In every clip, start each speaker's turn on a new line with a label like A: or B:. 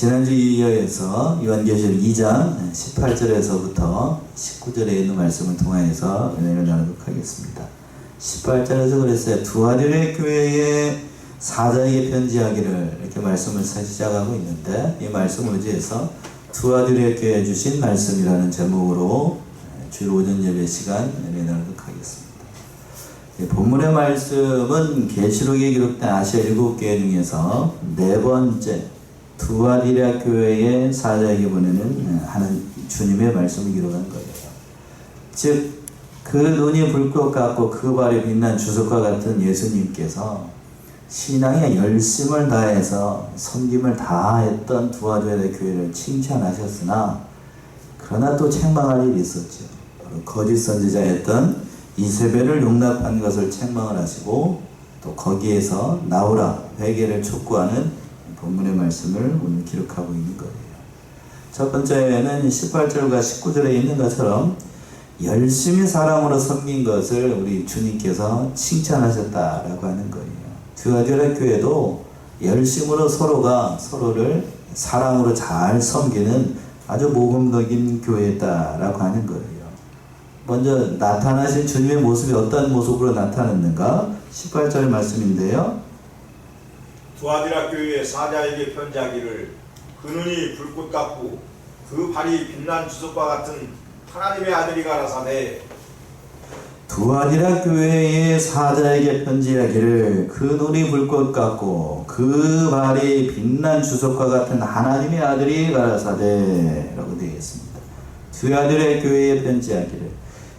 A: 지난주 이어서 요한계시록 2장 18절에서부터 19절에 있는 말씀을 통하여서 은혜를 나누도록 하겠습니다. 18절에서 그랬어요. 두아디라 교회에 사자에게 편지하기를, 이렇게 말씀을 시작하고 있는데, 이 말씀을 의지해서 두아디라 교회에 주신 말씀이라는 제목으로 주일 오전 예배 시간 은혜 나누도록 하겠습니다. 본문의 말씀은 계시록에 기록된 아시아 7교회 중에서 네 번째 두아디라 교회의 사자에게 보내는 하는 주님의 말씀을 기록한 거예요. 즉, 그 눈이 불꽃 같고 그 발이 빛난 주석과 같은 예수님께서 신앙에 열심을 다해서 섬김을 다했던 두아디라 교회를 칭찬하셨으나, 그러나 또 책망할 일이 있었죠. 바로 거짓 선지자였던 이세벨을 용납한 것을 책망을 하시고, 또 거기에서 나오라 회개를 촉구하는 본문의 말씀을 오늘 기록하고 있는 거예요. 첫 번째는 18절과 19절에 있는 것처럼 열심히 사랑으로 섬긴 것을 우리 주님께서 칭찬하셨다라고 하는 거예요. 두아디라 교회도 열심으로 서로가 서로를 사랑으로 잘 섬기는 아주 모범적인 교회다라고 하는 거예요. 먼저 나타나신 주님의 모습이 어떤 모습으로 나타났는가? 18절 말씀인데요.
B: 두아디라 교회의 사자에게 편지하기를, 그 눈이 불꽃 같고 그 발이 빛난 주석과 같은 하나님의 아들이 가라사대.
A: 두아디라 교회의 사자에게 편지하기를, 그 눈이 불꽃 같고 그 발이 빛난 주석과 같은 하나님의 아들이 가라사대 라고 되어 있습니다. 두아디라 교회에 편지하기를.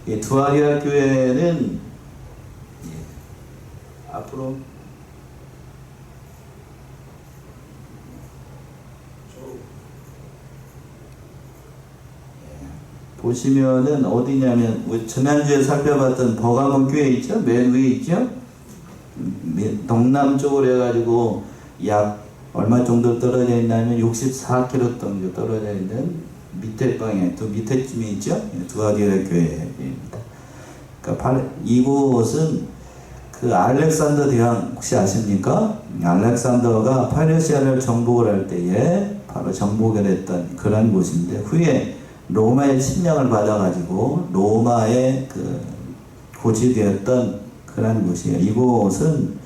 A: 이 두아디라 교회는 앞으로 보시면은 어디냐면, 지난주에 살펴봤던 버가몬 교회 있죠? 맨 위에 있죠? 동남쪽으로 해가지고 약 얼마 정도 떨어져 있냐면 64km 정도 떨어져 있는 밑에 방에, 또 밑에쯤에 있죠? 두아디라 교회입니다. 그러니까 이곳은 그 알렉산더 대왕 혹시 아십니까? 알렉산더가 페르시아를 정복을 할 때에 바로 정복을 했던 그런 곳인데, 후에 로마의 침략을 받아가지고 로마의 그 고지되었던 그런 곳이에요. 이곳은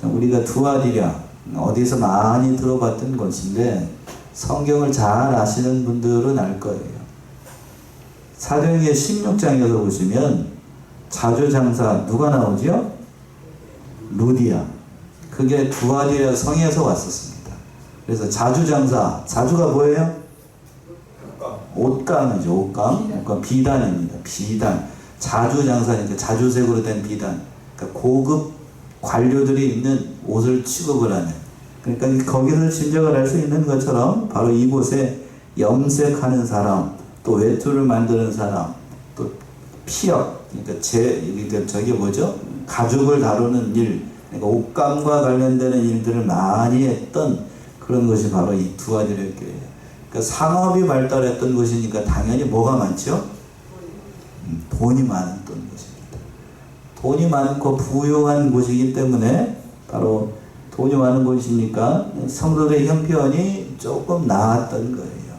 A: 우리가 두아디라 어디서 많이 들어봤던 곳인데, 성경을 잘 아시는 분들은 알 거예요. 사도행전 16장에서 보시면 자주장사 누가 나오죠? 루디아. 그게 두아디라 성에서 왔었습니다. 그래서 자주장사, 자주가 뭐예요? 옷감이죠. 옷감. 비단입니다. 비단. 자주장사니까 자주색으로 된 비단. 그러니까 고급 관료들이 입는 옷을 취급을 하는. 그러니까 거기서 짐작을 할 수 있는 것처럼 바로 이곳에 염색하는 사람, 또 외투를 만드는 사람, 또 피역, 그러니까 저게 뭐죠? 가죽을 다루는 일, 그러니까 옷감과 관련되는 일들을 많이 했던 그런 것이 바로 이 두아디라 교회예요. 그러니까 상업이 발달했던 곳이니까 당연히 뭐가 많죠? 돈이 많았던 곳입니다. 돈이 많고 부유한 곳이기 때문에, 바로 돈이 많은 곳이니까 성도들의 형편이 조금 나았던 거예요.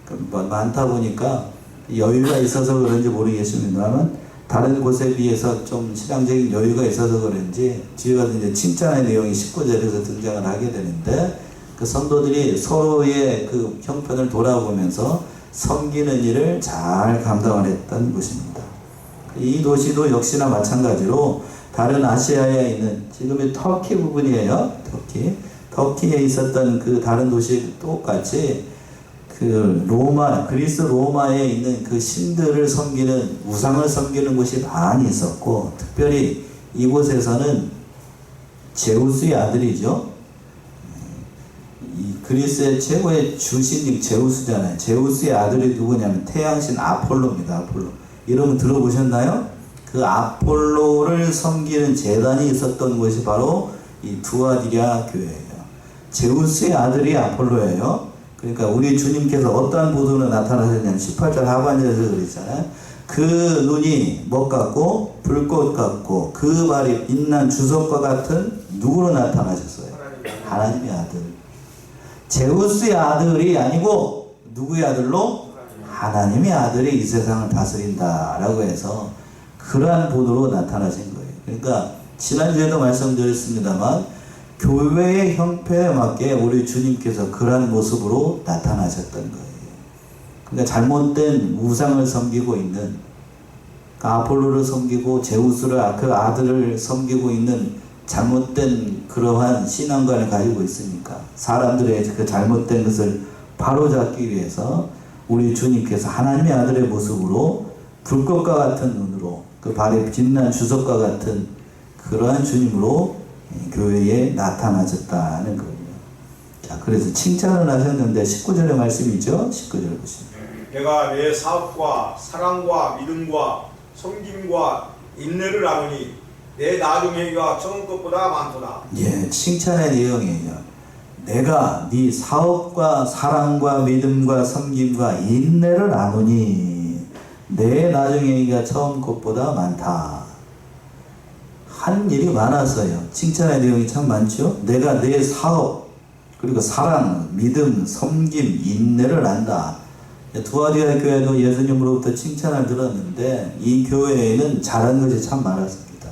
A: 그러니까 많다 보니까 여유가 있어서 그런지 모르겠습니다만, 다른 곳에 비해서 좀 신앙적인 여유가 있어서 그런지 뒤에 가서 이제 칭찬의 내용이 19절에서 등장을 하게 되는데, 그 성도들이 서로의 그 형편을 돌아보면서 섬기는 일을 잘 감당을 했던 곳입니다. 이 도시도 역시나 마찬가지로 다른 아시아에 있는, 지금의 터키 부분이에요. 터키에 있었던 그 다른 도시 똑같이 그 그리스 로마에 있는 그 신들을 섬기는, 우상을 섬기는 곳이 많이 있었고, 특별히 이곳에서는 제우스의 아들이죠. 이 그리스의 최고의 주신이 제우스잖아요. 제우스의 아들이 누구냐면 태양신 아폴로입니다. 아폴로. 이름은 들어보셨나요? 그 아폴로를 섬기는 제단이 있었던 곳이 바로 이 두아디라 교회예요. 제우스의 아들이 아폴로예요. 그러니까 우리 주님께서 어떠한 모습으로 나타나셨냐면 18절 하반절에서 그랬잖아요. 그 눈이 뭐 같고 불꽃 같고 그 발이 빛난 주석과 같은 누구로 나타나셨어요? 하나님의 아들. 제우스의 아들이 아니고 누구의 아들로? 하나님의 아들이 이 세상을 다스린다라고 해서 그러한 본으로 나타나신 거예요. 그러니까 지난주에도 말씀드렸습니다만 교회의 형편에 맞게 우리 주님께서 그러한 모습으로 나타나셨던 거예요. 그러니까 잘못된 우상을 섬기고 있는, 아폴로를 섬기고 제우스를 그 아들을 섬기고 있는 잘못된 그러한 신앙관을 가지고 있으니까 사람들의 그 잘못된 것을 바로잡기 위해서 우리 주님께서 하나님의 아들의 모습으로 불꽃과 같은 눈으로 그 발에 빛난 주석과 같은 그러한 주님으로 교회에 나타나셨다는 거예요. 자, 그래서 칭찬을 하셨는데 19절의 말씀이죠. 19절 보시면
B: 내가 내 사업과 사랑과 믿음과 섬김과 인내를 나누니 내 나중 행위가 처음 것보다 많도다.
A: 예, 칭찬의 내용이에요. 내가 네 사업과 사랑과 믿음과 섬김과 인내를 나누니 내 나중 행위가 처음 것보다 많다. 한 일이 많아서요. 칭찬의 내용이 참 많죠. 내가 내 사업 그리고 사랑, 믿음, 섬김, 인내를 안다. 두아디아 교회도 예수님으로부터 칭찬을 들었는데 이 교회에는 잘한 것이 참 많았습니다.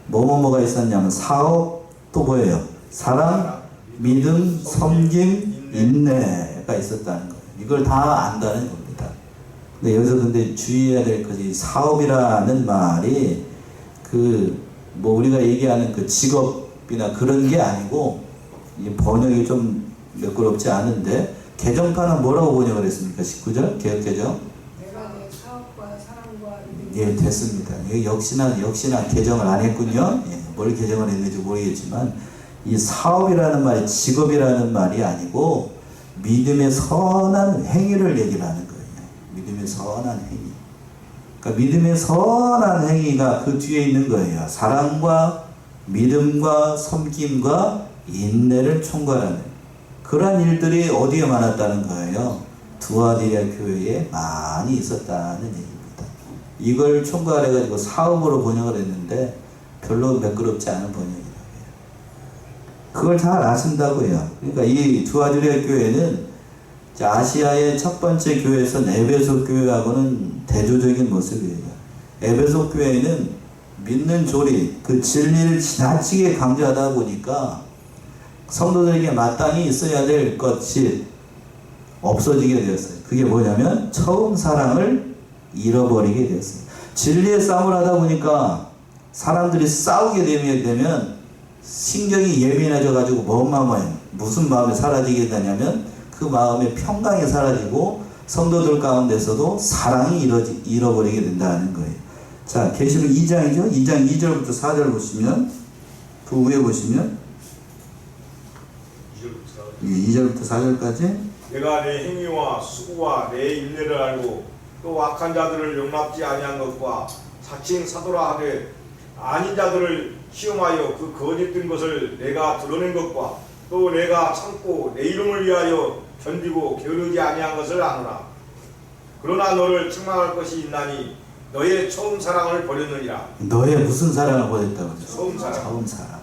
A: 뭐가 있었냐면 사업, 또 뭐예요? 사랑, 믿음, 섬김, 인내가 있었다는 거예요. 이걸 다 안다는 겁니다. 근데 여기서 근데 주의해야 될 것이 사업이라는 말이 우리가 얘기하는 그 직업이나 그런 게 아니고 이 번역이 좀 매끄럽지 않은데 개정판은 뭐라고 번역을 했습니까? 19절 개혁개정.
C: 내가 내 사업과 사랑과
A: 예, 됐습니다. 이게 역시나 개정을 안 했군요. 예, 뭘 개정을 했는지 모르겠지만 이 사업이라는 말이 직업이라는 말이 아니고 믿음의 선한 행위를 얘기를 하는 거예요. 믿음의 선한 행위. 그러니까 믿음의 선한 행위가 그 뒤에 있는 거예요. 사랑과 믿음과 섬김과 인내를 총괄하는 그러한 일들이 어디에 많았다는 거예요? 두아디아 교회에 많이 있었다는 얘기입니다. 이걸 총괄해가지고 사업으로 번역을 했는데 별로 매끄럽지 않은 번역이라고 해요. 그걸 잘 아신다고요. 그러니까 이 두아디아 교회는 아시아의 첫 번째 교회에서 에베소 교회하고는 대조적인 모습이에요. 에베소 교회는 믿는 조리, 그 진리를 지나치게 강조하다 보니까 성도들에게 마땅히 있어야 될 것이 없어지게 되었어요. 그게 뭐냐면 처음 사랑을 잃어버리게 되었어요. 진리의 싸움을 하다 보니까 사람들이 싸우게 되면 신경이 예민해져 가지고 무슨 마음에 사라지게 되냐면 그 마음의 평강이 사라지고 성도들 가운데서도 사랑이 잃어버리게 된다는 거예요. 자, 계시록 2장이죠. 2장 2절부터 4절 보시면 그 위에 보시면 2절부터 4절까지
B: 내가 내 행위와 수고와 내 인내를 알고 또 악한 자들을 용납지 아니한 것과 사칭 사도라 하되 아닌 자들을 시험하여 그 거짓된 것을 내가 드러낸 것과 또 내가 참고 내 이름을 위하여 견디고 게으르지 아니한 것을 아노라. 그러나 너를 책망할 것이 있나니 너의 처음 사랑을 버렸느니라.
A: 너의 무슨 사랑을 버렸다고 그랬어요?
B: 처음 사랑.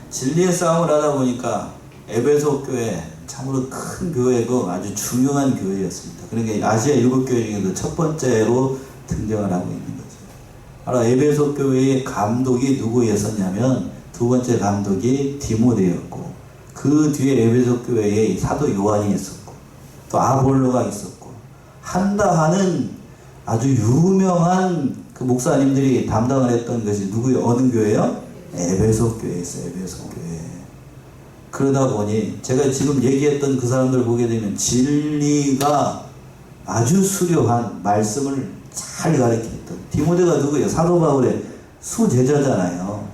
A: 진리의 싸움을 하다 보니까 에베소 교회 참으로 큰 교회고 아주 중요한 교회였습니다. 그러니까 아시아 7교회 중에서 첫 번째로 등장을 하고 있는 거죠. 바로 에베소 교회의 감독이 누구였었냐면 두 번째 감독이 디모데였고 그 뒤에 에베소 교회에 사도 요한이 있었고 또 아볼로가 있었고 한다 하는 아주 유명한 그 목사님들이 담당을 했던 것이 어느 교회요? 에베소 교회였어요. 에베소 교회. 그러다 보니 제가 지금 얘기했던 그 사람들 보게 되면 진리가 아주 수려한 말씀을 잘 가르쳤던 디모데가 누구예요? 사도 바울의 수제자잖아요.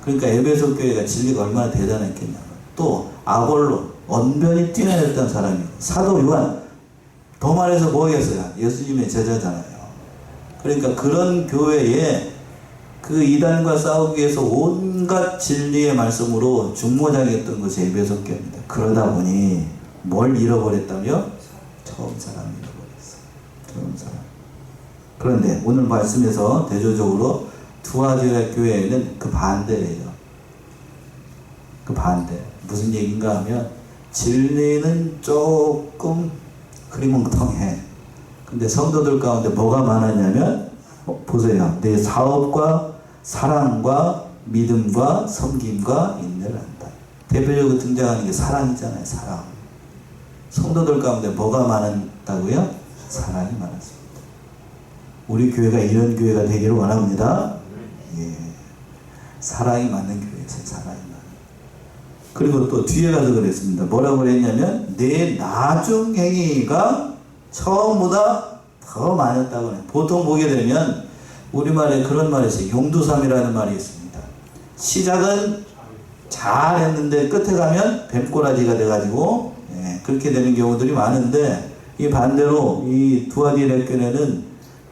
A: 그러니까 에베소 교회가 진리가 얼마나 대단했겠냐. 또 아볼로 언변이 뛰어났던 사람이고 사도 요한 더 말해서 뭐겠어요? 예수님의 제자잖아요. 그러니까 그런 교회에 그 이단과 싸우기 위해서 온갖 진리의 말씀으로 중모장했던 것이 에베소 교회입니다. 그러다 보니 뭘 잃어버렸다며? 처음 사랑 잃어버렸어요. 처음 사랑. 그런데 오늘 말씀에서 대조적으로 두아디아 교회에는 그 반대예요. 그 반대. 무슨 얘기인가 하면 진리는 조금 흐리멍텅해. 근데 성도들 가운데 뭐가 많았냐면 보세요. 내 사업과 사랑과 믿음과 섬김과 인내를 한다. 대표적으로 등장하는 게 사랑이잖아요. 사랑. 성도들 가운데 뭐가 많았다고요? 사랑이 많았습니다. 우리 교회가 이런 교회가 되기를 원합니다. 예. 사랑이 많은 교회에서 사랑이 많은. 그리고 또 뒤에 가서 그랬습니다. 뭐라고 그랬냐면 내 나중 행위가 처음보다 더 많았다고 해요. 보통 보게 되면 우리말에 그런 말이 있어요. 용두삼이라는 말이 있습니다. 시작은 잘했는데 끝에 가면 뱀꼬라지가 돼가지고 그렇게 되는 경우들이 많은데, 이 반대로 이 두아디레교회는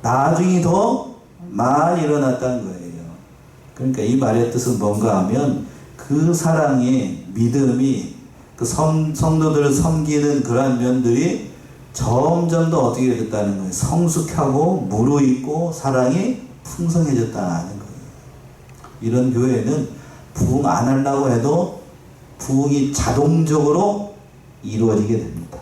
A: 나중이 더 많이 일어났다는 거예요. 그러니까 이 말의 뜻은 뭔가 하면 그 사랑이, 믿음이, 그 성도들을 섬기는 그러한 면들이 점점 더 어떻게 됐다는 거예요. 성숙하고 무르익고 사랑이 풍성해졌다는 거예요. 이런 교회는 부흥 안 하려고 해도 부흥이 자동적으로 이루어지게 됩니다.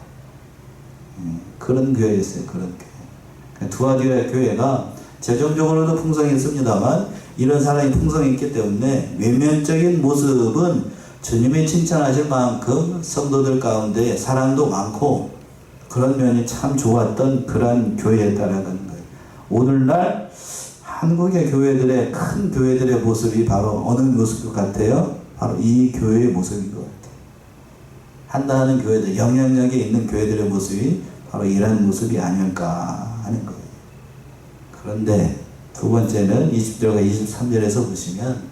A: 그런 교회였어요. 그런 교회. 두아디라 교회가 재정적으로도 풍성했습니다만 이런 사랑이 풍성했기 때문에 외면적인 모습은 주님이 칭찬하실 만큼 성도들 가운데 사랑도 많고 그런 면이 참 좋았던 그런 교회였다라는 거예요. 오늘날 한국의 교회들의, 큰 교회들의 모습이 바로 어느 모습 같아요? 바로 이 교회의 모습인 것 같아요. 한다는 교회들, 영향력이 있는 교회들의 모습이 바로 이런 모습이 아닐까 하는 거예요. 그런데 두 번째는 20절과 23절에서 보시면,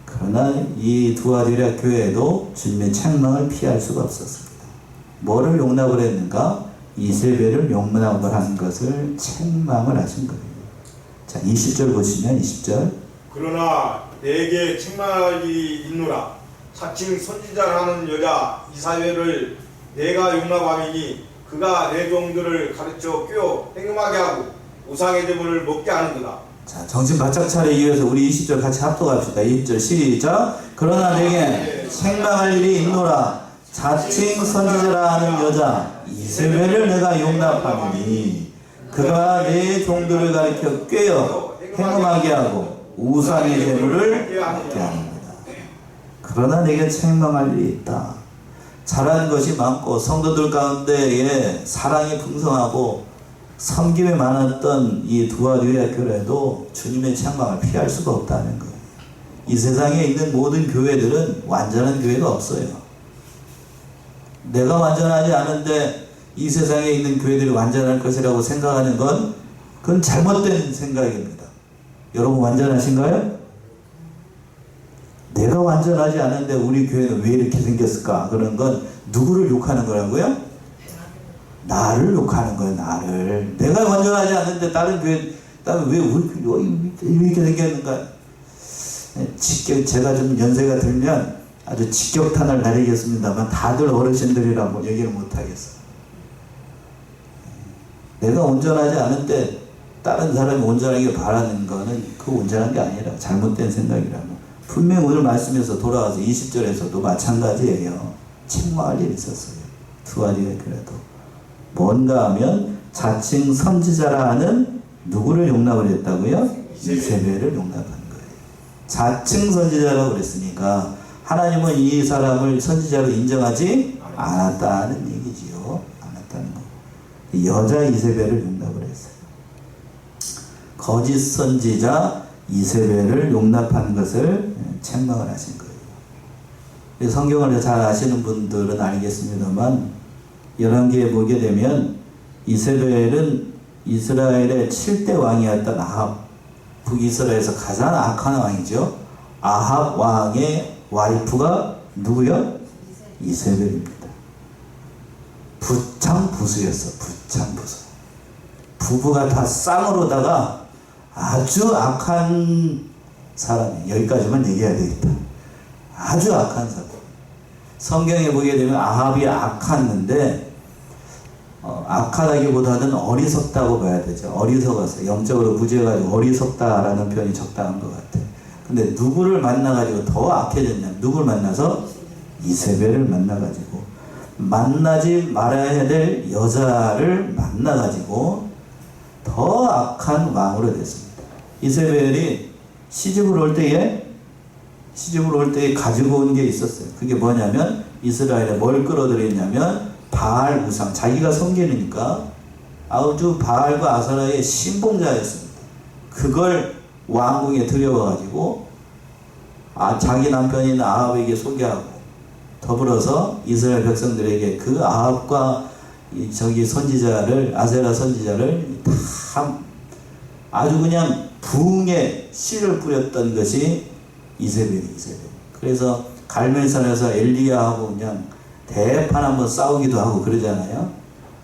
A: 그러나 이 두아디라 교회도 주님의 책망을 피할 수가 없었습니다. 뭐를 용납을 했는가? 이세벨을 용납을 한 것을 책망을 하신 거예요. 자, 20절 보시면 20절.
B: 그러나 내게 책망이 있노라. 사칭 선지자라는 여자 이사벨을 내가 용납함이니 그가 내 종들을 가르쳐 꿰어 행음하게 하고 우상의 제물을 먹게 하는구나.
A: 자, 정신 바짝 차리기 위해서 우리 20절 같이 합독합시다. 20절 시작. 그러나 내게 책망할 일이 있노라. 자칭 선지자라 하는 여자 이세벨을 내가 용납하니 그가 내 종들을 가르쳐 꿰어 행음하게 하고 우상의 제물을 먹게 하는구나. 그러나 내게 책망할 일이 있다. 잘하는 것이 많고 성도들 가운데에 사랑이 풍성하고 섬김이 많았던 이 두아디라 교회도 주님의 책망을 피할 수가 없다는 거예요. 이 세상에 있는 모든 교회들은 완전한 교회가 없어요. 내가 완전하지 않은데 이 세상에 있는 교회들이 완전할 것이라고 생각하는 건 그건 잘못된 생각입니다. 여러분 완전하신가요? 내가 완전하지 않은데 우리 교회는 왜 이렇게 생겼을까? 그런 건 누구를 욕하는 거라고요? 나를 욕하는 거예요. 나를. 내가 완전하지 않는데 다른 교회, 왜 이렇게 생겼는가? 제가 좀 연세가 들면 아주 직격탄을 날리겠습니다만 다들 어르신들이라고 얘기를 못하겠어요. 내가 온전하지 않은데 다른 사람이 온전하게 바라는 거는 그 온전한 게 아니라 잘못된 생각이라고. 분명히 오늘 말씀에서 돌아와서 20절에서도 마찬가지예요. 책망할 일이 있었어요. 두아디라 교회도. 뭔가 하면 자칭 선지자라 하는 누구를 용납을 했다고요? 이세벨을 용납한 거예요. 자칭 선지자라고 그랬으니까 하나님은 이 사람을 선지자로 인정하지 않았다는 얘기지요. 않았다는 거. 여자 이세벨을 용납을 했어요. 거짓 선지자 이세벨을 용납한 것을 책망을 하신 거예요. 성경을 잘 아시는 분들은 알겠습니다만 열왕기에 보게 되면 이세벨은 이스라엘의 7대 왕이었던 아합, 북이스라엘에서 가장 악한 왕이죠. 아합 왕의 와이프가 누구요? 이세벨입니다. 부창부수였어. 부창부수. 부부가 다 쌍으로다가 아주 악한 사람이, 여기까지만 얘기해야 되겠다. 아주 악한 사람. 성경에 보게 되면 아합이 악했는데 악하다기보다는 어리석다고 봐야 되죠. 어리석어서 영적으로 무지해가지고 어리석다라는 표현이 적당한 것 같아요. 근데 누구를 만나가지고 더 악해졌냐? 누구를 만나서? 이세벨을 만나가지고 만나지 말아야 될 여자를 만나가지고 더 악한 왕으로 됐습니다. 이세벨이 시집을 올 때에 가지고 온 게 있었어요. 그게 뭐냐면 이스라엘에 뭘 끌어들였냐면 바알 우상, 자기가 섬기니까 아주 바알과 아사라의 신봉자였습니다. 그걸 왕궁에 들여와가지고 자기 남편인 아합에게 소개하고 더불어서 이스라엘 백성들에게 그 아합과 선지자를, 아세라 선지자를 다 아주 그냥 부흥의 씨를 뿌렸던 것이 이세벨이. 그래서 갈멜산에서 엘리야하고 그냥 대판 한번 싸우기도 하고 그러잖아요.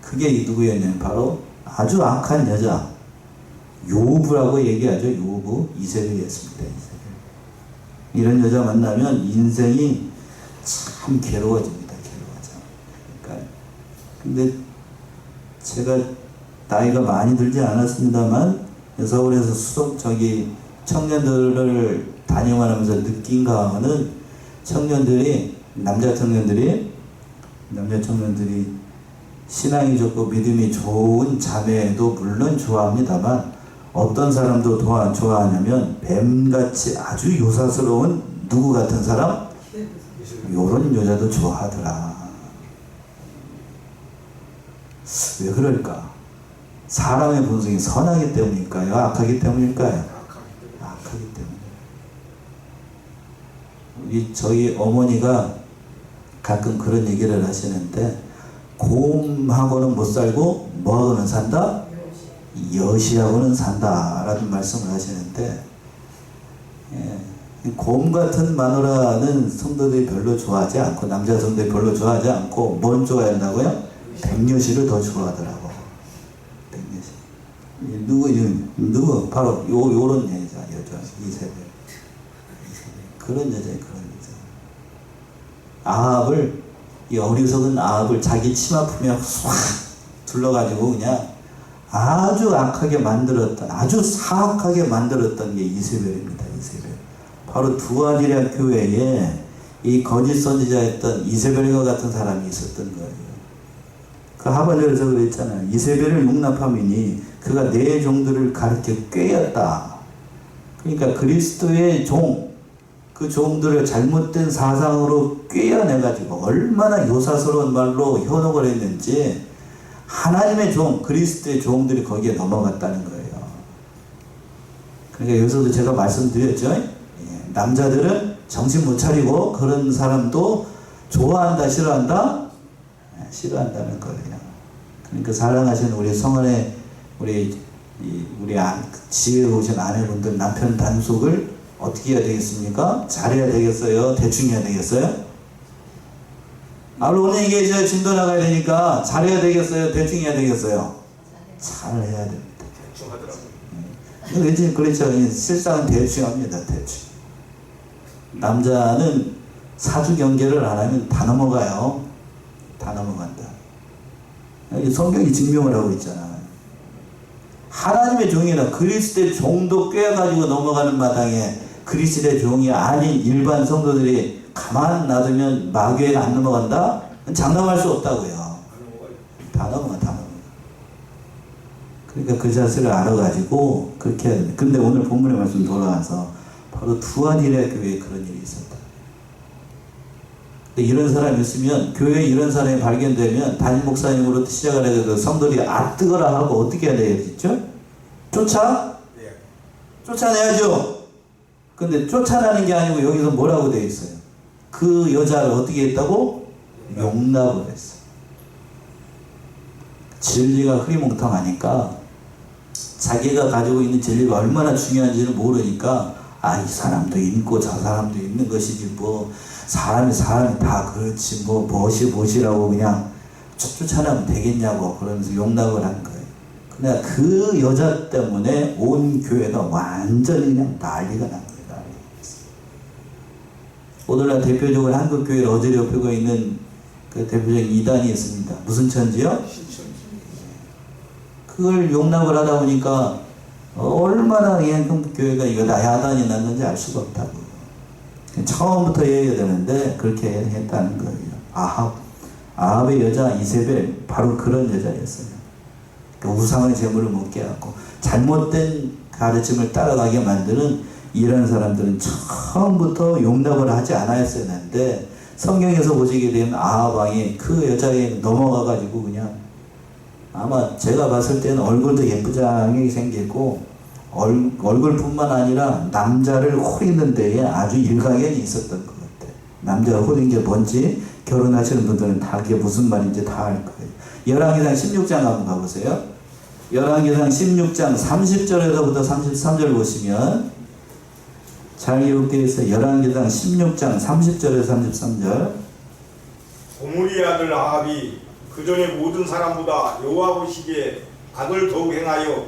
A: 그게 누구였냐면 바로 아주 악한 여자 요부라고 얘기하죠. 요부, 이세벨이었습니다. 이런 여자 만나면 인생이 참 괴로워집니다. 그러니까 근데 제가 나이가 많이 들지 않았습니다만 서울에서 청년들을 다녀가면서 느낀 거는 남자 청년들이 신앙이 좋고 믿음이 좋은 자매도 물론 좋아합니다만 어떤 사람도 좋아하냐면 뱀같이 아주 요사스러운 누구 같은 사람? 요런 여자도 좋아하더라. 왜 그럴까? 사람의 본성이 선하기 때문일까요? 악하기 때문일까요? 악하기 때문에. 저희 어머니가 가끔 그런 얘기를 하시는데 곰하고는 못 살고 뭐하고는 산다? 여시하고는 산다 라는 말씀을 하시는데 곰 같은 마누라는 성도들이 별로 좋아하지 않고 남자 성도들이 별로 좋아하지 않고 뭘 좋아한다고요? 백여시를 더 좋아하더라고. 백여시. 누구? 바로 요런 여자 이세벨. 그런 여자예요. 아합을, 이 어리석은 아합을 자기 치마 품에 확 둘러가지고 그냥 아주 악하게 만들었던, 아주 사악하게 만들었던 게 이세벨입니다. 이세벨. 바로 두아디라 교회에 이 거짓 선지자였던 이세벨과 같은 사람이 있었던 거예요. 그 하바절에서 그랬잖아요. 이세벨을 용납함이니 그가 내 종들을 가르쳐 꾀었다. 그러니까 그리스도의 그 종들을 잘못된 사상으로 꾀어내가지고 얼마나 요사스러운 말로 현혹을 했는지 하나님의 그리스도의 종들이 거기에 넘어갔다는 거예요. 그러니까 여기서도 제가 말씀드렸죠. 남자들은 정신 못 차리고 그런 사람도 좋아한다, 싫어한다? 싫어한다는 거예요. 그러니까 사랑하시는 우리 성원의 우리 지혜 오신 아내분들 남편 단속을 어떻게 해야 되겠습니까? 잘해야 되겠어요? 대충 해야 되겠어요? 오늘 이게 진도 나가야 되니까 잘해야 되겠어요? 대충 해야 되겠어요? 잘해야 됩니다.
B: 대충 하더라고요.
A: 왠지 그렇죠. 실상은 대충 합니다. 대충. 남자는 사주 경계를 안 하면 다 넘어가요. 다 넘어간다. 성경이 증명을 하고 있잖아. 하나님의 종이라 그리스도의 종도 꿰어가지고 넘어가는 마당에 그리스도의 종이 아닌 일반 성도들이 가만 놔두면 마귀에는 안 넘어간다? 장담할 수 없다고요. 다 넘어가. 그러니까 그 자세를 알아가지고 그렇게 해야 됩니다. 근데 오늘 본문의 말씀 돌아와서 바로 두아디라 교회에 그런 일이 있었다. 근데 이런 사람이 있으면 교회에 이런 사람이 발견되면 담임 목사님으로 시작을 해서 성도들이 뜨거라 하고 어떻게 해야 되겠죠? 쫓아내야죠. 근데 쫓아내는 게 아니고 여기서 뭐라고 되어 있어요? 그 여자를 어떻게 했다고? 용납을 했어. 진리가 흐리멍텅하니까 자기가 가지고 있는 진리가 얼마나 중요한지를 모르니까 이 사람도 있고 저 사람도 있는 것이지 사람이 다 그렇지 무엇이라고 그냥 쫓아내면 되겠냐고 그러면서 용납을 한 거예요. 그러나 그 여자 때문에 온 교회가 완전히 그냥 난리가 난 거예요. 오늘날 대표적으로 한국 교회를 어지럽히고 있는 그 대표적인 이단이 있습니다. 무슨 천지요? 그걸 용납을 하다 보니까 얼마나 한국 교회가 이거 다 야단이 났는지 알 수가 없다고. 처음부터 얘기해야 되는데 그렇게 했다는 거예요. 아합의 여자 이세벨 바로 그런 여자였어요. 우상의 제물을 먹게 하고 잘못된 가르침을 따라가게 만드는 이런 사람들은 처음부터 용납을 하지 않았어야 하는데, 성경에서 보시게 되면 아합 왕이 그 여자에 넘어가가지고 그냥, 아마 제가 봤을 때는 얼굴도 예쁘장하게 생기고 얼굴뿐만 아니라 남자를 호리는 데에 아주 일가견이 있었던 것 같아요. 남자가 호리는 게 뭔지 결혼하시는 분들은 다 그게 무슨 말인지 다 알 거예요. 열왕기상 16장 한번 가보세요. 열왕기상 16장 30절에서부터 33절 보시면 잘 기록되어 있어요. 열왕기상 16장 30절에서 33절.
B: 고므리의 아들 아합이 그 전에 모든 사람보다 여호와 보시기에 악을 더욱 행하여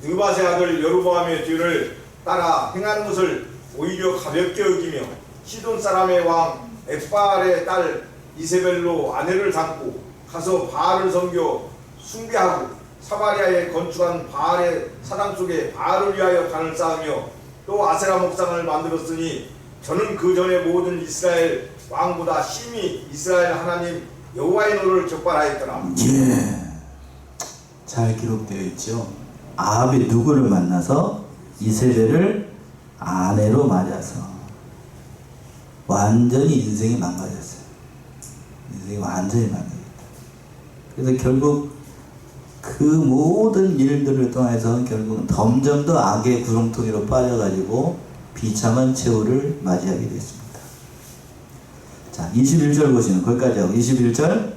B: 느밧의 아들 여로보암의 죄를 따라 행하는 것을 오히려 가볍게 여기며 시돈 사람의 왕 엑바알의 딸 이세벨로 아내를 삼고 가서 바알을 섬겨 숭배하고 사마리아에 건축한 바알의 사당 속에 바알을 위하여 단을 쌓으며 또 아세라 목상을 만들었으니 저는 그 전에 모든 이스라엘 왕보다 심히 이스라엘 하나님 여호와의 노를 적발하였더라.
A: 예, 잘 기록되어 있죠. 아합이 누구를 만나서? 이세벨을 아내로 맞아서 완전히 인생이 망가졌어요. 인생이 완전히 망가졌다. 그래서 결국 그 모든 일들을 통해서 결국은 점점 더 악의 구렁텅이로 빠져가지고 비참한 최후를 맞이하게 됐습니다. 자, 21절 보시면 거기까지 하고 21절.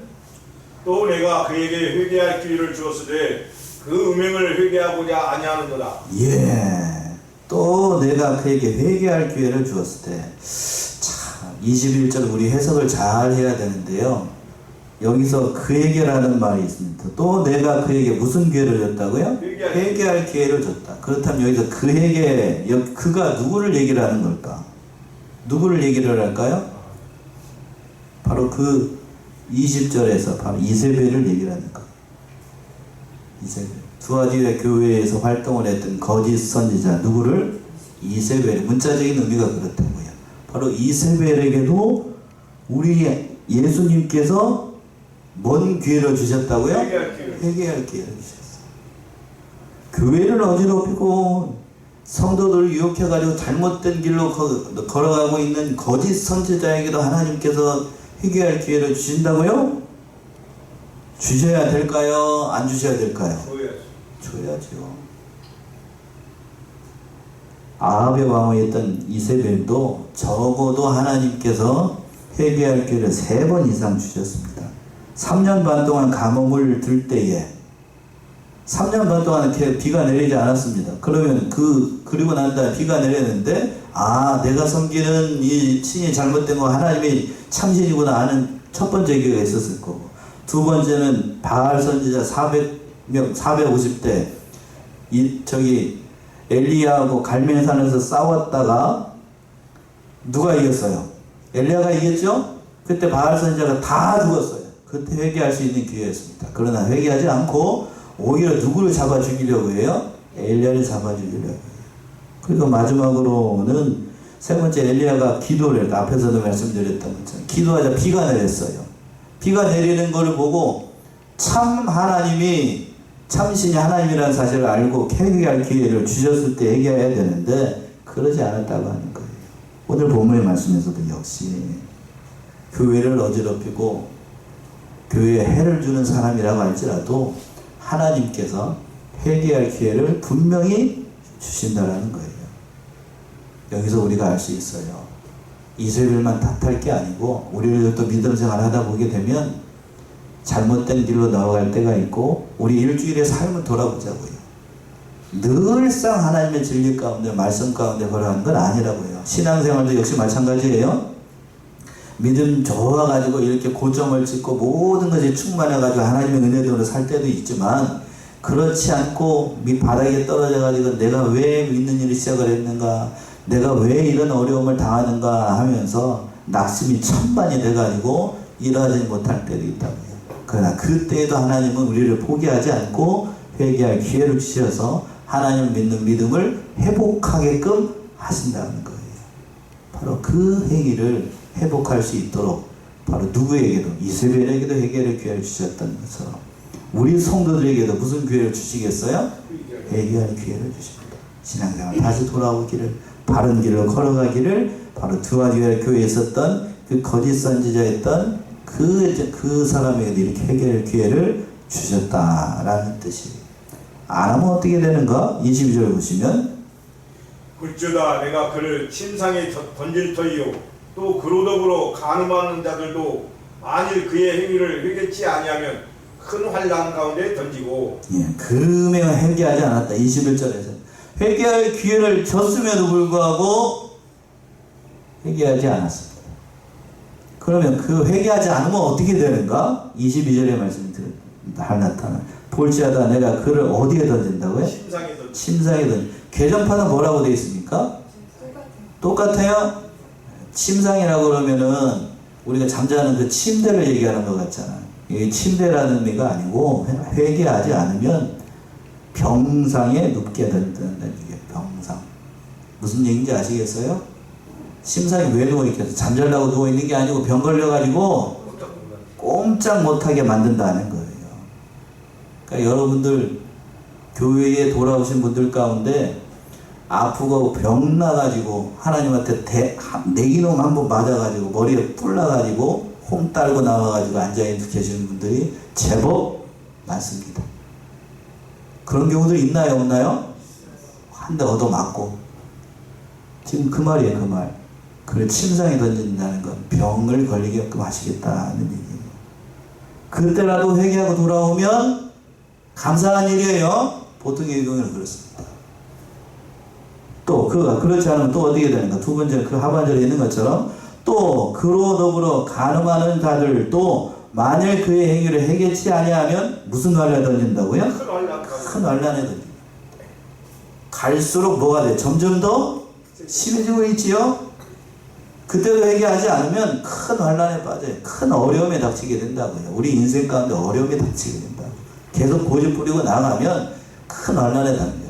B: 또 내가 그에게 회개할 기회를 주었으되 그 음행을 회개하고자 아니하는도다.
A: 예, 또 내가 그에게 회개할 기회를 주었을 때, 참 21절 우리 해석을 잘 해야 되는데요. 여기서 그에게라는 말이 있습니다. 또 내가 그에게 무슨 기회를 줬다고요? 회개할 기회를 줬다. 그렇다면 여기서 그에게, 그가 누구를 얘기를 하는 걸까? 누구를 얘기를 할까요? 바로 그 20절에서 바로 이세벨을 얘기를 하는 거예요. 이세벨. 두아디아 교회에서 활동을 했던 거짓 선지자 누구를? 이세벨. 문자적인 의미가 그렇다고요. 바로 이세벨에게도 우리 예수님께서 뭔 기회를 주셨다고요? 회개할 기회를 주셨어요. 교회를 어지럽히고 성도들을 유혹해가지고 잘못된 길로 걸어가고 있는 거짓 선지자에게도 하나님께서 회개할 기회를 주신다고요? 주셔야 될까요? 안 주셔야 될까요? 줘야죠. 아합의 왕이었던 이세벨도 적어도 하나님께서 회개할 기회를 3번 이상 주셨습니다. 3년 반 동안 감옥을 들 때에 3년 반 동안 비가 내리지 않았습니다. 그러면 그리고 난 다음에 비가 내렸는데, 아, 내가 섬기는 이 신이 잘못된 거 하나님이 참신이구나 하는 첫 번째 기회가 있었을 거고, 두 번째는 바알 선지자 450대 엘리야하고 갈멜산에서 싸웠다가 누가 이겼어요? 엘리야가 이겼죠? 그때 바알 선지자가 다 죽었어요. 그때 회개할 수 있는 기회였습니다. 그러나 회개하지 않고 오히려 누구를 잡아 죽이려고 해요? 엘리야를 잡아 죽이려고 해요. 그리고 마지막으로는 세 번째, 엘리야가 기도를 했다. 앞에서도 말씀드렸던 것처럼 기도하자 비가 내렸어요. 비가 내리는 것을 보고 참 하나님이 참신이 하나님이라는 사실을 알고 회개할 기회를 주셨을 때 회개해야 되는데 그러지 않았다고 하는 거예요. 오늘 본문의 말씀에서도 역시 교회를 어지럽히고 교회에 해를 주는 사람이라고 할지라도 하나님께서 회개할 기회를 분명히 주신다라는 거예요. 여기서 우리가 알 수 있어요. 이세벨만 탓할 게 아니고 우리를 또 믿음 생활 하다 보게 되면 잘못된 길로 나아갈 때가 있고, 우리 일주일의 삶을 돌아보자고요. 늘상 하나님의 진리 가운데 말씀 가운데 걸어가는 건 아니라고요. 신앙생활도 역시 마찬가지예요. 믿음 좋아가지고 이렇게 고점을 찍고 모든 것이 충만해가지고 하나님의 은혜대로 살 때도 있지만, 그렇지 않고 밑바닥에 떨어져가지고 내가 왜 믿는 일을 시작을 했는가, 내가 왜 이런 어려움을 당하는가 하면서 낙심이 천만이 돼가지고 일하지 못할 때도 있다고요. 그러나 그때에도 하나님은 우리를 포기하지 않고 회개할 기회를 주셔서 하나님을 믿는 믿음을 회복하게끔 하신다는 거예요. 바로 그 행위를 회복할 수 있도록 바로 누구에게도 이세벨에게도 회개의 기회를 주셨던 것처럼 우리 성도들에게도 무슨 기회를 주시겠어요? 회개할 기회를 주십니다. 신앙생활 다시 돌아오기를, 바른 길로 걸어가기를, 바로 드와디아 교회에 있었던 그 거짓 선지자였던 그 사람에게도 이렇게 회개할 기회를 주셨다라는 뜻이에요. 안 하면 어떻게 되는가? 22절 보시면
B: 굴쩌다 내가 그를 침상에 던질 터이요 또 그로 더불어 간음하는 자들도 만일 그의 행위를 회개치 아니하면 큰 환난 가운데 던지고.
A: 그러면 회개하지 않았다. 21절에서 회개할 기회를 줬음에도 불구하고 회개하지 않았습니다. 그러면 그 회개하지 않으면 어떻게 되는가? 22절의 말씀이 나타나. 볼지어다 내가 그를 어디에 던진다고요? 침상에 던진. 개정판은 뭐라고 되어 있습니까? 똑같아요. 침상이라고 그러면은 우리가 잠자는 그 침대를 얘기하는 것 같잖아. 이게 침대라는 의미가 아니고 회개하지 않으면 병상에 눕게 된다는 얘기예요. 병상. 무슨 얘기인지 아시겠어요? 침상에 왜 누워있겠어? 잠자려고 누워있는 게 아니고 병 걸려가지고 꼼짝 못하게 만든다는 거예요. 그러니까 여러분들 교회에 돌아오신 분들 가운데 아프고 병 나가지고 하나님한테 내기놈 한번 맞아가지고 머리에 뿔 나가지고 홈 딸고 나와가지고 앉아있는 계시는 분들이 제법 많습니다. 그런 경우들 있나요? 없나요? 한 대 얻어맞고. 지금 그 말이에요. 그 말. 그를 침상에 던진다는 건 병을 걸리게끔 하시겠다는 얘기예요. 그때라도 회개하고 돌아오면 감사한 일이에요. 보통의 경우는 그렇습니다. 또 그렇지 않으면 또 어떻게 되는가? 두 번째 그 하반절에 있는 것처럼 또 그로 더불어 간음하는 자들도 만일 그의 행위를 회개치 아니하면 무슨 환란에 던진다고요? 큰 환란에 던진다. 갈수록 뭐가 돼? 점점 더 심해지고 있지요. 그때도 회개하지 않으면 큰 환란에 빠져요. 큰 어려움에 닥치게 된다고요. 우리 인생 가운데 어려움에 닥치게 된다고. 계속 고집 부리고 나가면 큰 환란에 닥쳐요.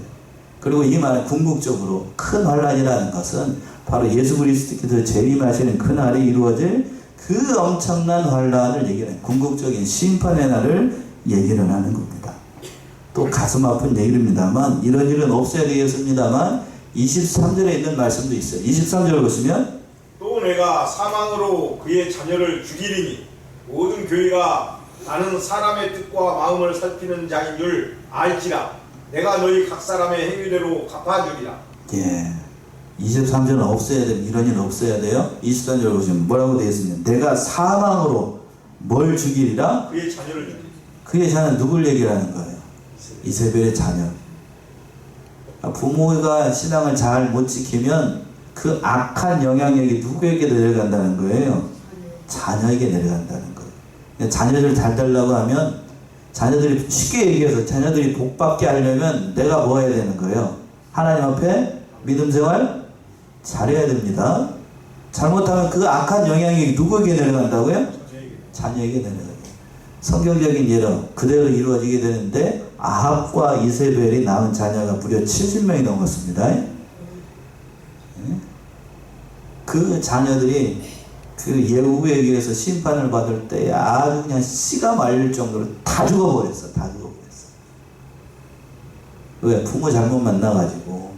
A: 그리고 이 말은 궁극적으로 큰 환란이라는 것은 바로 예수 그리스도께서 재림하시는 그날이 이루어질 그 엄청난 환란을 얘기하는 궁극적인 심판의 날을 얘기를 하는 겁니다. 또 가슴 아픈 얘기입니다만 이런 일은 없어야 되겠습니다만 23절에 있는 말씀도 있어요. 23절을 보시면
B: 또 내가 사망으로 그의 자녀를 죽이리니 모든 교회가 나는 사람의 뜻과 마음을 살피는 자인 줄 알지라. 내가 너희 각 사람의 행위대로 갚아주리라.
A: 23절은 없어야 됩니다. 이런 일은 없어야 돼요. 23절 보시면 뭐라고 되어 있습니까? 내가 사망으로 뭘 죽이리라?
B: 그의 자녀를 죽이리라.
A: 그의 자녀는 누굴 얘기하는 거예요? 이세벨의 자녀. 부모가 신앙을 잘 못 지키면 그 악한 영향력이 누구에게 내려간다는 거예요? 자녀에게 내려간다는 거예요. 자녀를 잘 달라고 하면 자녀들이 쉽게 얘기해서 자녀들이 복받게 하려면 내가 뭐 해야 되는 거예요? 하나님 앞에 믿음 생활 잘해야 됩니다. 잘못하면 그 악한 영향이 누구에게 내려간다고요? 자녀에게 내려가요. 성경적인 예로 그대로 이루어지게 되는데 아합과 이세벨이 낳은 자녀가 무려 70명이 넘었습니다. 그 자녀들이 그 예후에 의해서 심판을 받을 때 아주 그냥 씨가 말릴 정도로 다 죽어버렸어. 다 죽어버렸어. 왜? 부모 잘못 만나가지고.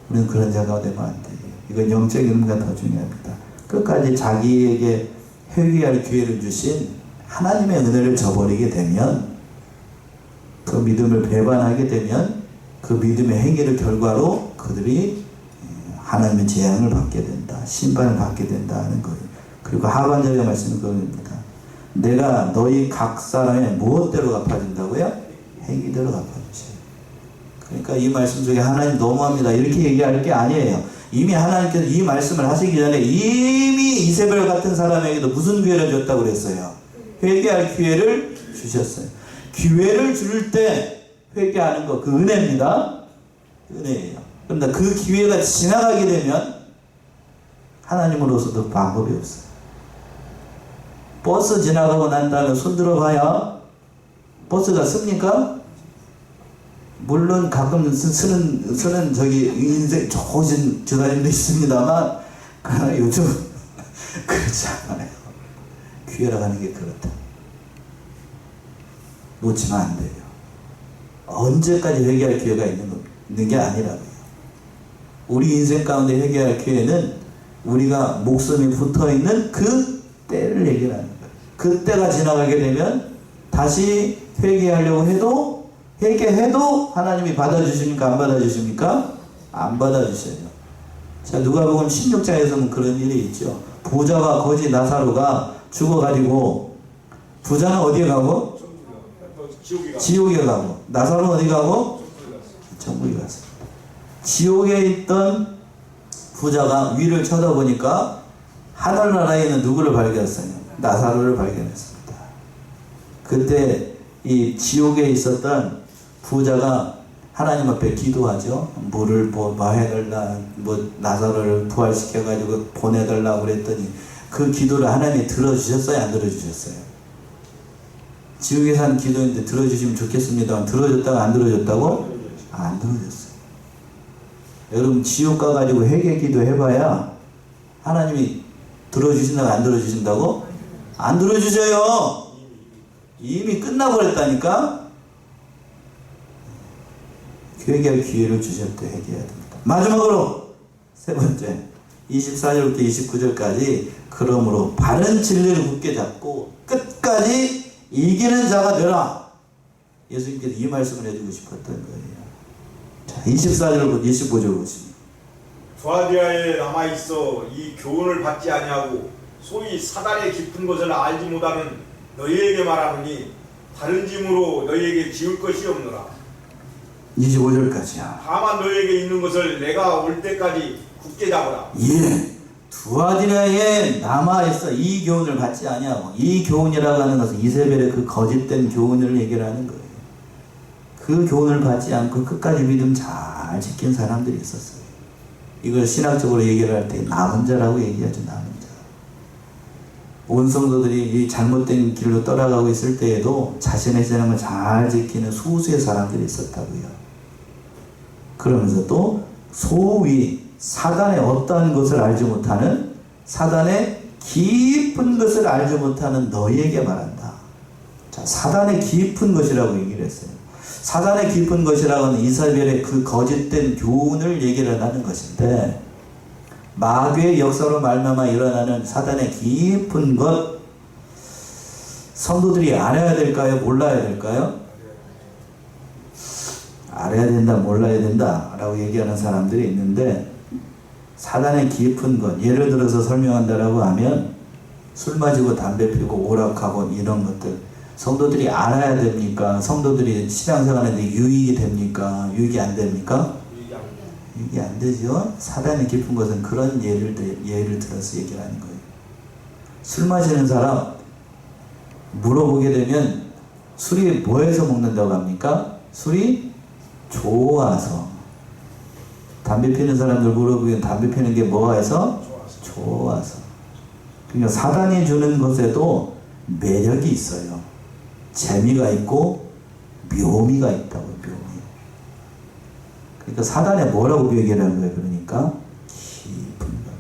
A: 우리는 그런 자가 되면 안 돼요. 이건 영적인 의미가 더 중요합니다. 끝까지 자기에게 회개할 기회를 주신 하나님의 은혜를 저버리게 되면, 그 믿음을 배반하게 되면 그 믿음의 행위를 결과로 그들이 하나님의 재앙을 받게 된다. 심판을 받게 된다는 거예요. 그리고 하반절의 말씀은 그겁니다. 내가 너희 각 사람의 무엇대로 갚아준다고요? 행위대로 갚아주세요. 그러니까 이 말씀 중에 하나님 너무합니다. 이렇게 얘기할 게 아니에요. 이미 하나님께서 이 말씀을 하시기 전에 이미 이세벨 같은 사람에게도 무슨 기회를 줬다고 그랬어요? 회개할 기회를 주셨어요. 기회를 줄 때 회개하는 거, 그 은혜입니다. 은혜예요. 그런데 그 기회가 지나가게 되면 하나님으로서도 방법이 없어요. 버스 지나가고 난 다음에 손 들어봐야 버스가 씁니까? 물론 가끔 쓰는 저기 인생 좋으신 주사님도 있습니다만, 그러나 요즘 그렇지 않아요. 기회라고 하는 게 그렇다. 놓치면 안 돼요. 언제까지 회개할 기회가 있는 게 아니라고요. 우리 인생 가운데 회개할 기회는 우리가 목숨이 붙어있는 그 때를 얘기하는 거예요. 그 때가 지나가게 되면 다시 회개하려고 회개해도 하나님이 받아주십니까? 안 받아주십니까? 안 받아주셔요. 자, 누가복음 16장에서는 그런 일이 있죠. 부자와 거지 나사로가 죽어가지고, 부자는 어디에 가고? 지옥에 가고, 나사로는 어디 가고? 천국에 갔어요. 지옥에 있던 부자가 위를 쳐다보니까 하늘나라에 있는 누구를 발견했어요? 나사로를 발견했습니다. 그때 이 지옥에 있었던 부자가 하나님 앞에 기도하죠. 물을 뭐 해달라, 나사로를 부활시켜가지고 보내달라고 그랬더니 그 기도를 하나님이 들어주셨어요? 안 들어주셨어요? 지옥에서 한 기도인데 들어주시면 좋겠습니다만 들어줬다가 안 들어줬다고? 안 들어줬어요. 여러분, 지옥 가가지고 회개 기도 해봐야 하나님이 들어주신다고 안 들어주신다고? 안 들어주셔요. 이미 끝나버렸다니까. 회개할 기회를 주실 때 회개해야 됩니다. 마지막으로 세 번째, 24절부터 29절까지 그러므로 바른 진리를 굳게 잡고 끝까지 이기는 자가 되라. 예수님께서 이 말씀을 해주고 싶었던 거예요. 자, 24절부터 25절 보십니다.
B: 두아디아에 남아있어 이 교훈을 받지 아니하고 소위 사단의 깊은 것을 알지 못하는 너희에게 말하노니 다른 짐으로 너희에게 지을 것이 없노라.
A: 25절까지야.
B: 다만 너희에게 있는 것을 내가 올 때까지 굳게 잡으라.
A: 예. 두아디아에 남아있어 이 교훈을 받지 아니하고, 이 교훈이라고 하는 것은 이세벨의 그 거짓된 교훈을 얘기하는 거예요. 그 교훈을 받지 않고 끝까지 믿음 잘 지킨 사람들이 있었어요. 이걸 신학적으로 얘기를 할 때 남은 자라고 얘기하죠. 남은 자. 온 성도들이 이 잘못된 길로 떠나가고 있을 때에도 자신의 신앙을 잘 지키는 소수의 사람들이 있었다고요. 그러면서 또 소위 사단의 어떠한 것을 알지 못하는, 사단의 깊은 것을 알지 못하는 너희에게 말한다. 자, 사단의 깊은 것이라고 얘기를 했어요. 사단의 깊은 것이라고 하는 이사벨의 그 거짓된 교훈을 얘기를 하는 것인데, 마귀의 역사로 말미암아 일어나는 사단의 깊은 것, 성도들이 알아야 될까요? 몰라야 될까요? 알아야 된다, 몰라야 된다 라고 얘기하는 사람들이 있는데, 사단의 깊은 것, 예를 들어서 설명한다라고 하면 술 마시고 담배 피우고 오락하고 이런 것들, 성도들이 알아야 됩니까? 성도들이 신앙생활하는데 유익이 됩니까? 유익이 안 됩니까? 유익이 안 되죠. 사단의 깊은 것은 그런 예를 들어서 얘기를 하는 거예요. 술 마시는 사람 물어보게 되면 술이 뭐해서 먹는다고 합니까? 술이 좋아서. 담배 피는 사람들 물어보면 담배 피는 게 뭐해서? 좋아서. 그러니까 사단이 주는 것에도 매력이 있어요. 재미가 있고 묘미가 있다고. 묘미. 그러니까 사단에 뭐라고 얘기를 하는 거예요? 그러니까 깊은 것.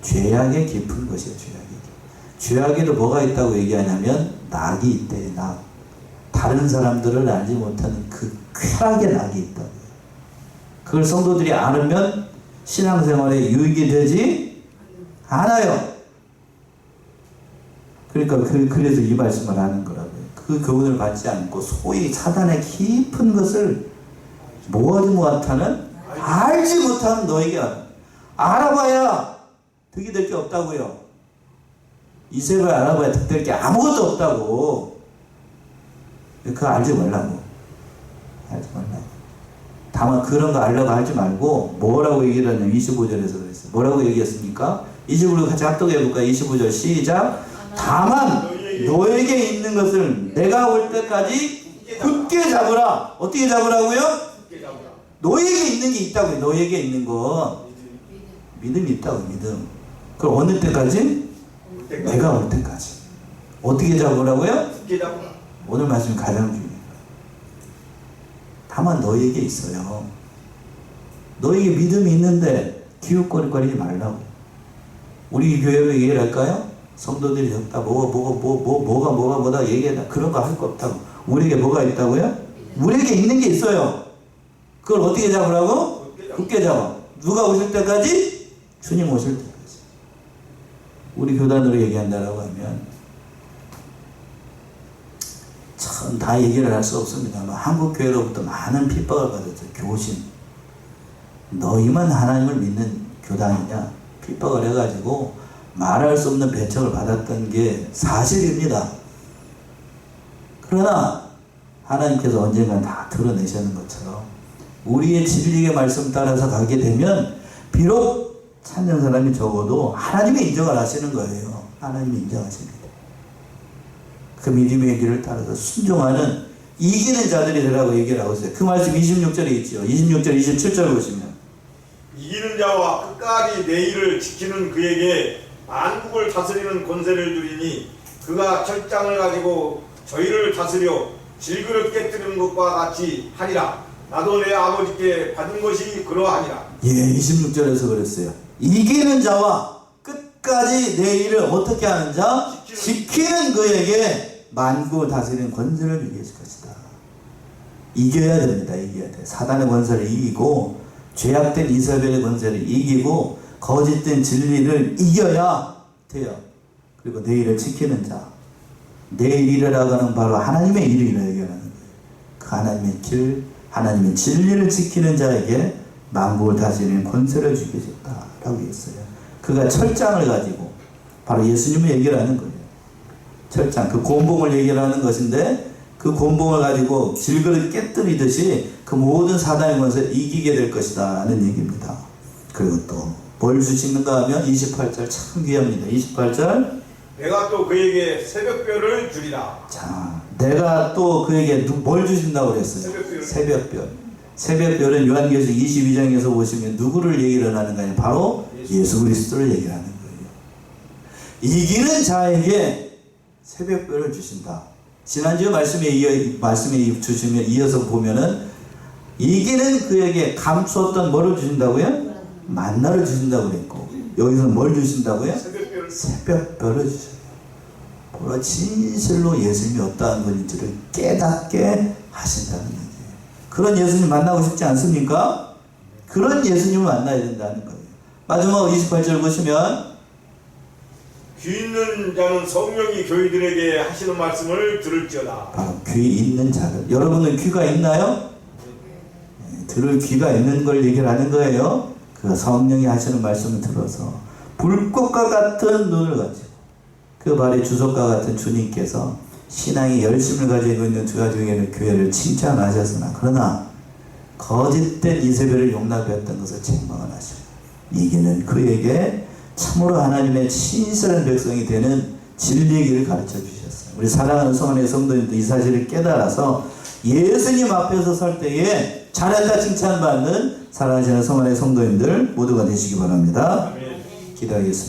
A: 죄악의 깊은 것이에요. 죄악에도 뭐가 있다고 얘기하냐면 낙이 있대요. 낙. 다른 사람들을 알지 못하는 그 쾌락의 낙이 있다고. 그걸 성도들이 알으면 신앙생활에 유익이 되지 않아요. 그러니까 그래서 이 말씀을 하는 거라고요. 그 교훈을 받지 않고 소위 사단의 깊은 것을 모아지 못하는, 알지 못하는 너에게 알아봐야 득이 될 게 없다고요. 이세벨 알아봐야 득 될 게 아무것도 없다고. 그거 알지 말라고. 알지 말라고. 다만 그런 거 알려고 하지 말고 뭐라고 얘기를 하냐면 25절에서 그랬어요. 뭐라고 얘기했습니까? 25절 같이 합독해볼까요? 25절 시작. 다만 너에게 있는 것을 내가 올 때까지 굳게 잡으라. 어떻게 잡으라고요? 너에게 있는 게 있다고요. 너에게 있는 거. 믿음이 있다고. 믿음. 그럼 어느 때까지? 내가 올 때까지. 어떻게 잡으라고요? 오늘 말씀이 가장 중요해요. 다만 너에게 있어요. 너에게 믿음이 있는데 기웃거리지 말라고. 우리 교회로 얘기를 할까요? 성도들이 적다 뭐가 얘기해라. 그런 거 할 거 없다고. 우리에게 뭐가 있다고요? 우리에게 있는 게 있어요. 그걸 어떻게 잡으라고? 굳게 잡아. 누가 오실 때까지? 주님 오실 때까지. 우리 교단으로 얘기한다라고 하면 참 다 얘기를 할 수 없습니다만 한국 교회로부터 많은 핍박을 받았죠. 교신. 너희만 하나님을 믿는 교단이냐? 핍박을 해가지고 말할 수 없는 배척을 받았던 게 사실입니다. 그러나 하나님께서 언젠간 다 드러내시는 것처럼 우리의 진리의 말씀 따라서 가게 되면 비록 찾는 사람이 적어도 하나님이 인정을 하시는 거예요. 하나님이 인정하십니다. 그 믿음의 길을 따라서 순종하는 이기는 자들이 되라고 얘기를 하고 있어요. 그 말씀 26절에 있죠. 26절, 27절 보시면
B: 이기는 자와 끝까지 내 일을 지키는 그에게 만국을 다스리는 권세를 주리니 그가 철장을 가지고 저희를 다스려 질그릇 깨뜨리는 것과 같이 하리라. 나도 내 아버지께 받은 것이 그러하니라.
A: 예, 26절에서 그랬어요. 이기는 자와 끝까지 내 일을 어떻게 하는 자? 지키는 그에게 만국을 다스리는 권세를 주게 하실 것이다. 이겨야 됩니다. 이겨야 돼. 사단의 권세를 이기고 죄악된 이세벨의 권세를 이기고 거짓된 진리를 이겨야 돼요. 그리고 내 일을 지키는 자. 내 일이라고 하는 바로 하나님의 일이라 얘기하는 거예요. 그 하나님의 길, 하나님의 진리를 지키는 자에게 만국을 다스리는 권세를 주게 됐다라고 했어요. 그가 철장을 가지고 바로 예수님을 얘기를 하는 거예요. 철장, 그 곤봉을 얘기를 하는 것인데 그 곤봉을 가지고 질그릇 깨뜨리듯이 그 모든 사단의 권세를 이기게 될 것이다 하는 얘기입니다. 그리고 또 뭘 주시는가 하면 28절 참 귀합니다. 28절
B: 내가 또 그에게 새벽별을 주리라.
A: 자, 내가 또 그에게 뭘 주신다고 그랬어요?
B: 새벽별.
A: 새벽별. 새벽별은 요한계시록 22장에서 보시면 누구를 얘기를 하는 거냐? 바로 예수 그리스도를 얘기를 하는 거예요. 이기는 자에게 새벽별을 주신다. 지난주 말씀에 주시면 이어서 보면은 이기는 그에게 감추었던 뭐를 주신다고요? 만나를 주신다고 그랬고 여기서 뭘 주신다고요? 새벽별을 주셔요. 바로 진실로 예수님이 어떠한 분인지를 깨닫게 하신다는 얘기예요. 그런 예수님 만나고 싶지 않습니까? 그런 예수님을 만나야 된다는 거예요. 마지막 28절 보시면
B: 귀 있는 자는 성령이 교회들에게 하시는 말씀을 들을지어다.
A: 바로 귀 있는 자들. 여러분은 귀가 있나요? 네, 들을 귀가 있는 걸 얘기를 하는 거예요. 그 성령이 하시는 말씀을 들어서 불꽃과 같은 눈을 가지고 그 발의 주석과 같은 주님께서 신앙의 열심을 가지고 있는 두 가정에는 교회를 칭찬하셨으나 그러나 거짓된 이세벨을 용납했던 것을 책망을 하시고 이기는 그에게 참으로 하나님의 신실한 백성이 되는 진리의 길을 가르쳐 주셨어요. 우리 사랑하는 성안의 성도님도 이 사실을 깨달아서 예수님 앞에서 설 때에 잘했다 칭찬받는 사랑하시는 성안의 성도님들 모두가 되시기 바랍니다.
B: 아멘.
A: 기도하겠습니다.